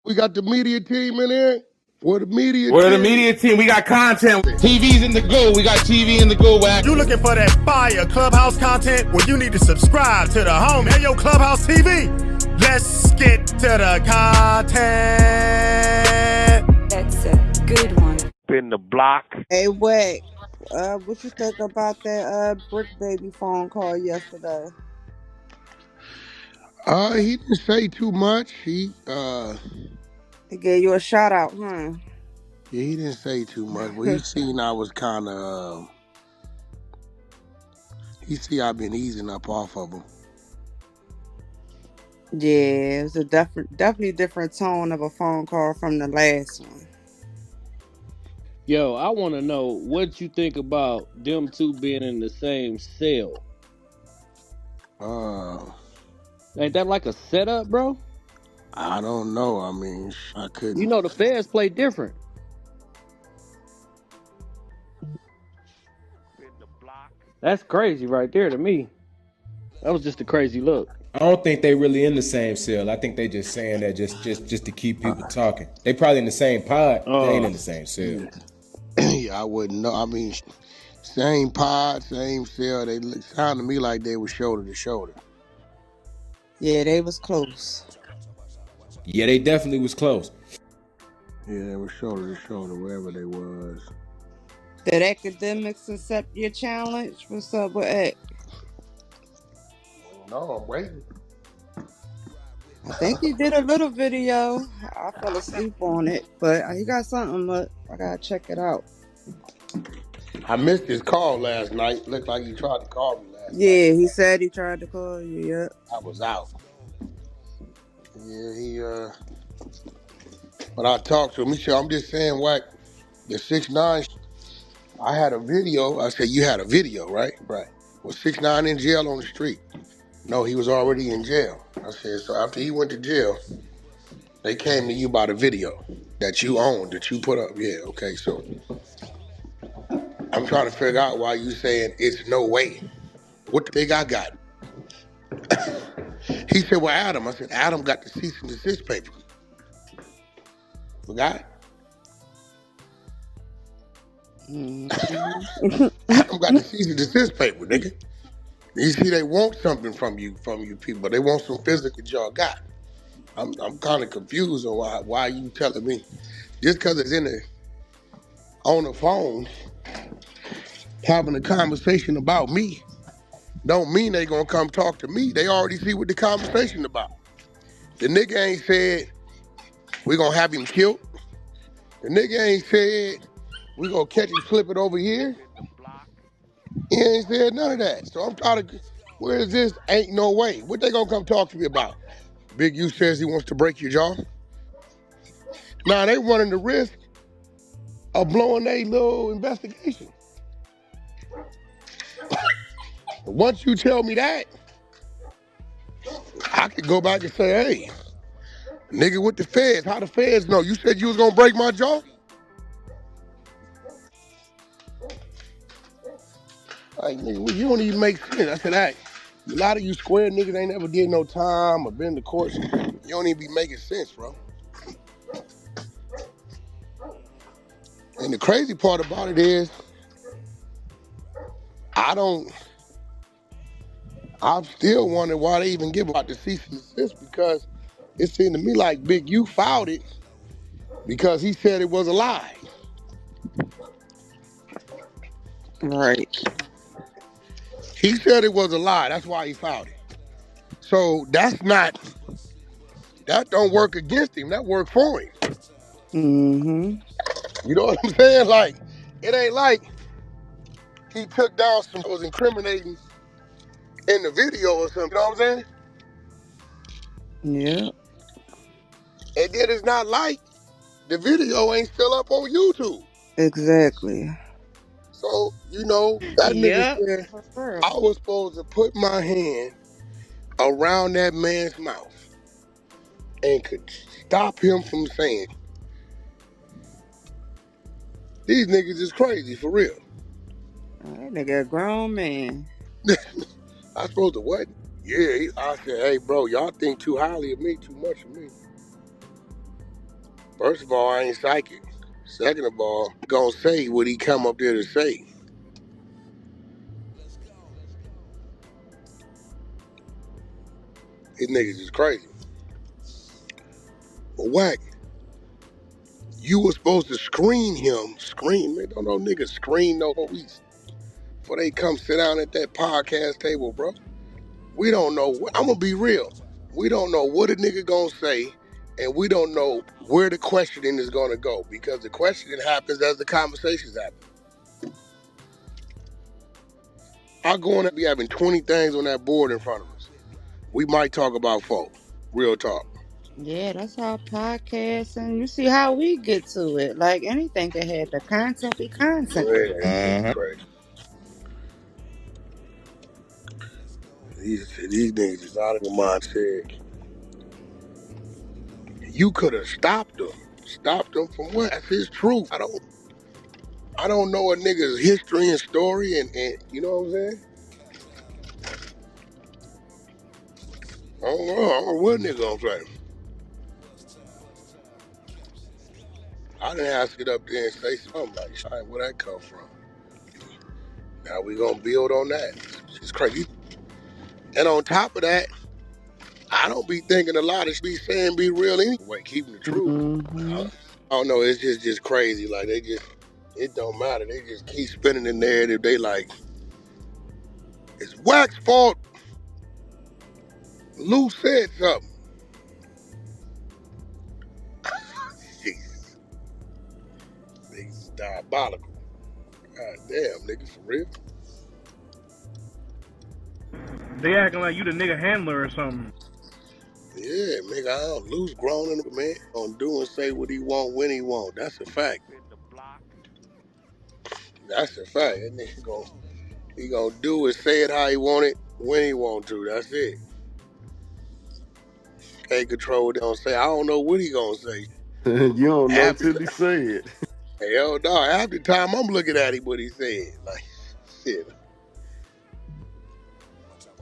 We got the media team in here. We're the media We're the team. media team. We got content. TV's in the go. We got TV in the go, Wack. You looking for that fire Clubhouse content? Well, you need to subscribe to the home. Hey, yo, Clubhouse TV. Let's get to the content. That's a good one. Spin the block. Hey, Wack, what you think about that Bricc baby phone call yesterday? He didn't say too much. He gave you a shout out, huh? Yeah, he didn't say too much, but he seen I was kind of. He see I've been easing up off of him. Yeah, it was a definitely different tone of a phone call from the last one. Yo, I want to know what you think about them two being in the same cell. Ain't that like a setup, bro? I don't know. I mean, I couldn't. You know the feds play different. That's crazy right there to me. That was just a crazy look. I don't think they really in the same cell. I think they just saying that just to keep people talking. They probably in the same pod. They ain't in the same cell. Yeah, I wouldn't know. I mean, same pod, same cell. They sounded to me like they were shoulder to shoulder. Yeah, they was close. Yeah, they definitely was close. Yeah, they were shoulder to shoulder, wherever they was. Did Akademiks accept your challenge? What's up with Ak? No, I'm waiting. I think he did a little video. I fell asleep on it, but he got something, but I gotta check it out. I missed his call last night. Looked like he tried to call me last night. Yeah, he said he tried to call you, yeah. I was out. Yeah, when I talked to him, he said, I'm just saying, Wack, the 6ix9ine, I had a video. I said, you had a video, right? Right. Was 6ix9ine in jail on the street? No, he was already in jail. I said, so after he went to jail, they came to you about a video that you owned, that you put up. Yeah, okay, so I'm trying to figure out why you saying it's no way. What the think I got? He said, well, Adam. I said, Adam got the cease and desist paper. Forgot? Adam got the cease and desist paper, nigga. You see, they want something from you people. They want some physical y'all got. I'm kind of confused on why you telling me. Just because it's on the phone having a conversation about me don't mean they gonna come talk to me. They already see what the conversation about. The nigga ain't said we gonna have him killed. The nigga ain't said we gonna catch him flipping over here. He ain't said none of that. So I'm trying to, where is this? Ain't no way. What they gonna come talk to me about? Big U says he wants to break your jaw. Now they running the risk of blowing their little investigation. Once you tell me that, I could go back and say, hey, nigga with the feds, how the feds know? You said you was gonna break my jaw? Like, nigga, you don't even make sense. I said, hey, a lot of you square niggas ain't never did no time or been to court. You don't even be making sense, bro. And the crazy part about it is, I'm still wondering why they even give about the cease and desist, because it seemed to me like Big U filed it because he said it was a lie. Right. He said it was a lie. That's why he filed it. So that don't work against him. That worked for him. Mm-hmm. You know what I'm saying? Like, it ain't like he took down some that was incriminating in the video or something. You know what I'm saying? Yeah. And then it's not like the video ain't still up on YouTube. Exactly. So, you know, that nigga said I was supposed to put my hand around that man's mouth and could stop him from saying, these niggas is crazy, for real. That nigga a grown man. I supposed to what? Yeah, I said, hey, bro, y'all think too highly of me, too much of me. First of all, I ain't psychic. Second of all, gonna say what he come up there to say. These niggas is crazy. But Wack, you were supposed to screen him. Screen, man. Don't no niggas screen no police before they come sit down at that podcast table, bro. We don't know. I'm gonna be real. We don't know what a nigga gonna say, and we don't know where the questioning is gonna go because the questioning happens as the conversations happen. I go on and be having 20 things on that board in front of us. We might talk about folk. Real talk. Yeah, that's our podcast, and you see how we get to it. Like anything can have the content be content. Yeah, it's crazy. These niggas is out of their mindset. You could have stopped them. Stopped them from what? That's his truth. I don't know a nigga's history and story and you know what I'm saying? I don't know what nigga gonna say. I didn't have to get up there and say something like, "Shine, where that come from?" Now we gonna build on that. It's crazy. And on top of that, I don't be thinking a lot of shit be saying be real anyway, keeping the truth. Mm-hmm. I don't know, it's just crazy. Like it don't matter. They just keep spinning the narrative. They like, it's Wack's fault. Luce said something. Jesus. Niggas diabolical. God damn, nigga, for real. They acting like you the nigga handler or something. Yeah, nigga, I don't lose grown in a man. On do and say what he want when he want. That's a fact. That's a fact. That nigga he gonna do it, say it how he want it, when he want to. That's it. Can't control what they gonna say. I don't know what he gonna say. You don't know Half the till he say it. hell no, half the time I'm looking at him what he said. Like, shit.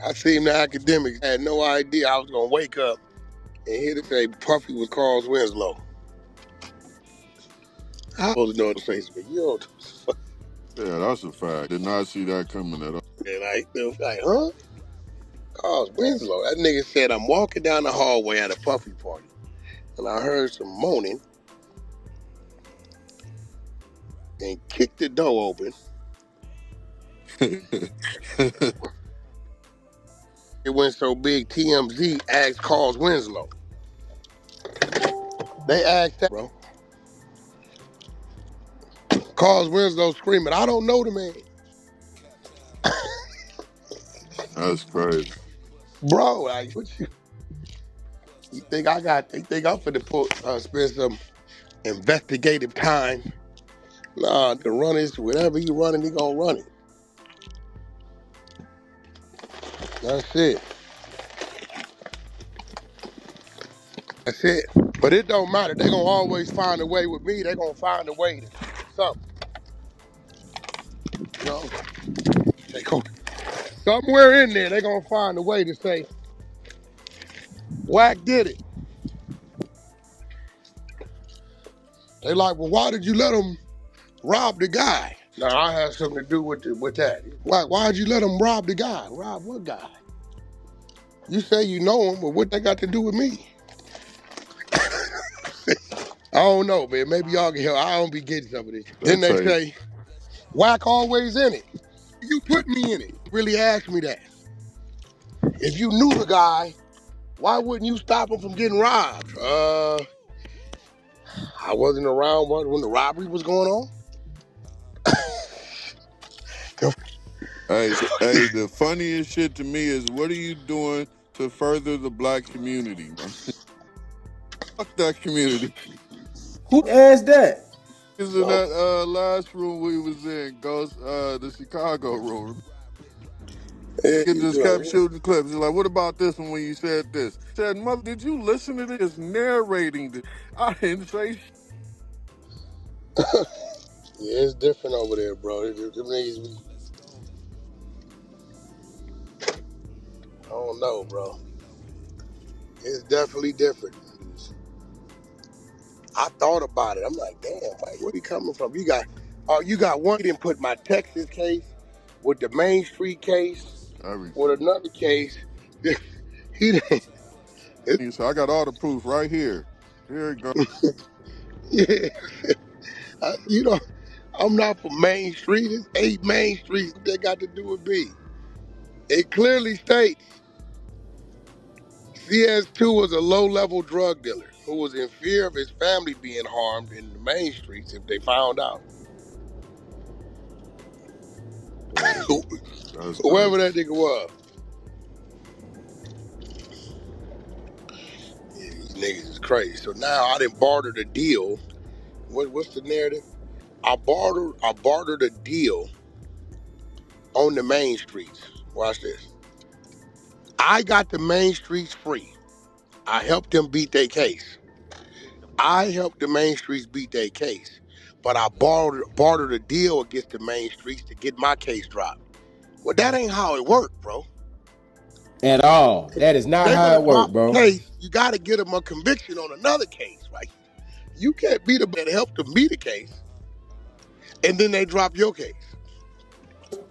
I seen the Akademiks. I had no idea I was gonna wake up and hear to say Puffy was Carl Winslow. I was supposed to know what to say something. You don't. Yeah, that's a fact. Did not see that coming at all. And like, huh? Carl Winslow. That nigga said I'm walking down the hallway at a Puffy party, and I heard some moaning, and kicked the door open. It went so big, TMZ asked Carl Winslow. They asked that, bro. Carl Winslow screaming, I don't know the man. That's crazy. Bro, like, what you think I'm finna spend some investigative time? Nah, to run this, whatever he running, he gonna run it. That's it. That's it. But it don't matter. They gonna always find a way with me. They gonna find a way to something. You know? They gonna, somewhere in there, they gonna find a way to say, Wack did it. They like, well, why did you let him rob the guy? Nah, I had something to do with that. Why'd you let him rob the guy? Rob what guy? You say you know him, but what that got to do with me? I don't know, man. Maybe y'all can help. I don't be getting some of this. Then they say, Wack always in it. You put me in it. Really ask me that. If you knew the guy, why wouldn't you stop him from getting robbed? I wasn't around when the robbery was going on. Hey, the funniest shit to me is, what are you doing to further the black community, man? Fuck that community. Who asked that? Is in that last room we was in, the Chicago room. He just kept shooting clips. He's like, what about this one when you said this? He said, mother, did you listen to this? Narrating this. I didn't say shit. Yeah, it's different over there, bro. Them niggas, I don't know, bro. It's definitely different. I thought about it. I'm like, damn, like, where he coming from? You got one. He didn't put my Texas case with the Main Street case with Everything. another case. He didn't. So I got all the proof right here. Here it goes. Yeah, you know, I'm not for Main Street. It's 8 Main Streets that got to do with B. It clearly states CS2 was a low-level drug dealer who was in fear of his family being harmed in the Main Streets if they found out. That's Whoever that nice. nigga was. Yeah, these niggas is crazy. So now I done bartered a deal. What's the narrative? I bartered a deal on the Main Streets. Watch this. I got the Main Streets free. I helped them beat their case. I helped the Main Streets beat their case. But I bartered a deal against the Main Streets to get my case dropped. Well, that ain't how it worked, bro. At all. That is not They're how gonna it worked, drop a bro. case. You got to get them a conviction on another case, right? You can't beat them and help them beat a case, and then they drop your case.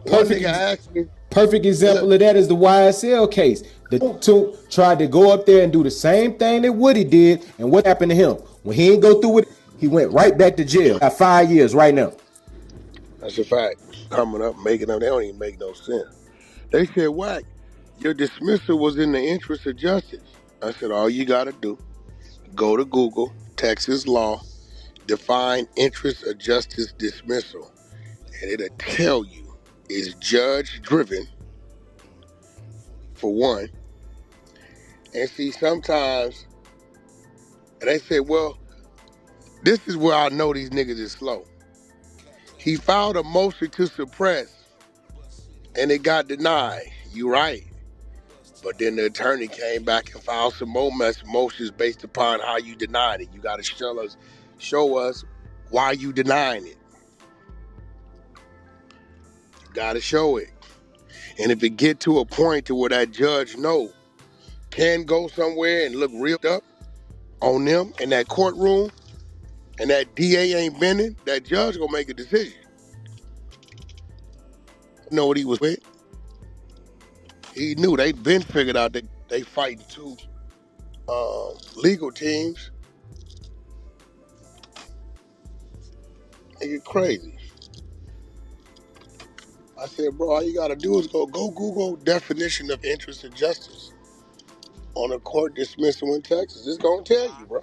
One nigga asked me, Perfect look, example of that is the YSL case. The two tried to go up there and do the same thing that Woody did, and what happened to him? When he didn't go through with it, he went right back to jail. Got 5 years right now. that's a fact. Coming up, making up, they don't even make no sense. They said, Wack, your dismissal was in the interest of justice. I said, all you got to do, go to Google, Texas law, define interest of justice dismissal, and it'll tell you it's judge driven, for one. And see, sometimes, and they say, well, this is where I know these niggas is slow. He filed a motion to suppress, and it got denied. You right. But then the attorney came back and filed some more motions based upon how you denied it. You got to show us why you denying it. You got to show it. And if it get to a point to where that judge can go somewhere and look real up on them in that courtroom, and that DA ain't bending, that judge gonna make a decision. You know what he was with? He knew they'd been figured out that they fighting two legal teams. They get crazy. I said, bro, all you gotta do is go Google definition of interest of justice on a court dismissal in Texas. It's gonna tell you, bro.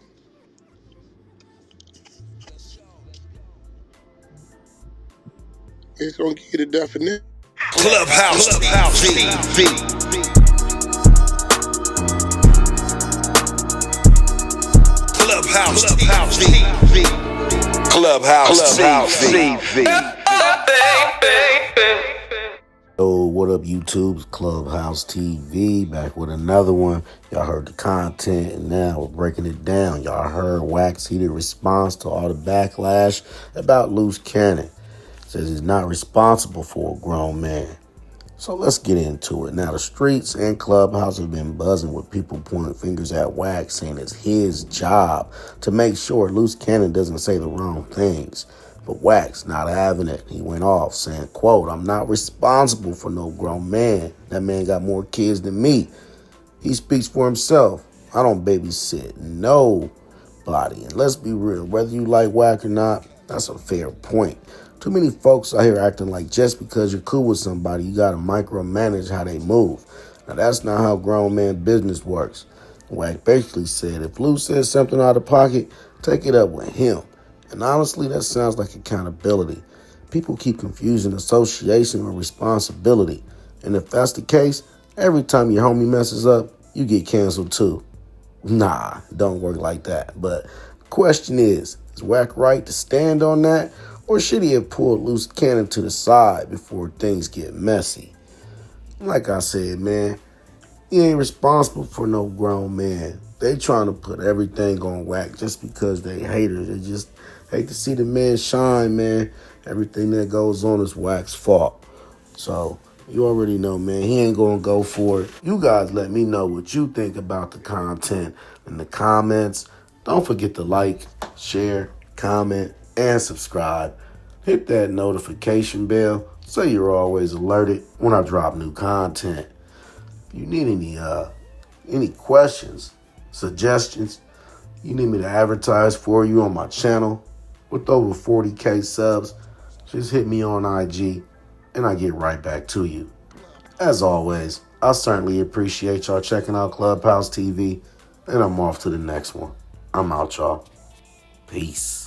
It's gonna give you the definition. Clubhouse TV. Clubhouse TV. Clubhouse TV. Yo, what up, YouTube's Clubhouse TV, back with another one. Y'all heard the content, and now we're breaking it down. Y'all heard Wack's heated response to all the backlash about Luce Cannon. Says he's not responsible for a grown man. So let's get into it. Now, the streets and Clubhouse have been buzzing with people pointing fingers at Wack, saying it's his job to make sure Luce Cannon doesn't say the wrong things. But Wack's not having it. He went off saying, quote, "I'm not responsible for no grown man. That man got more kids than me. He speaks for himself. I don't babysit nobody." And let's be real, whether you like Wack or not, that's a fair point. Too many folks out here acting like just because you're cool with somebody, you gotta micromanage how they move. Now, that's not how grown man business works. Wack basically said, if Luce says something out of pocket, take it up with him. And honestly, that sounds like accountability. People keep confusing association with responsibility. And if that's the case, every time your homie messes up, you get canceled too. Nah, don't work like that. But the question is Wack right to stand on that? Or should he have pulled Luce Cannon to the side before things get messy? Like I said, man, he ain't responsible for no grown man. They trying to put everything on Wack just because they haters. They just hate to see the man shine, man. Everything that goes on is Wack's fault. So you already know, man, he ain't going to go for it. You guys let me know what you think about the content in the comments. Don't forget to like, share, comment, and subscribe. Hit that notification bell so you're always alerted when I drop new content. If you need any questions, suggestions, you need me to advertise for you on my channel with over 40K subs, just hit me on IG and I get right back to you. As always, I certainly appreciate y'all checking out Clubhouse TV, and I'm off to the next one. I'm out, y'all. Peace.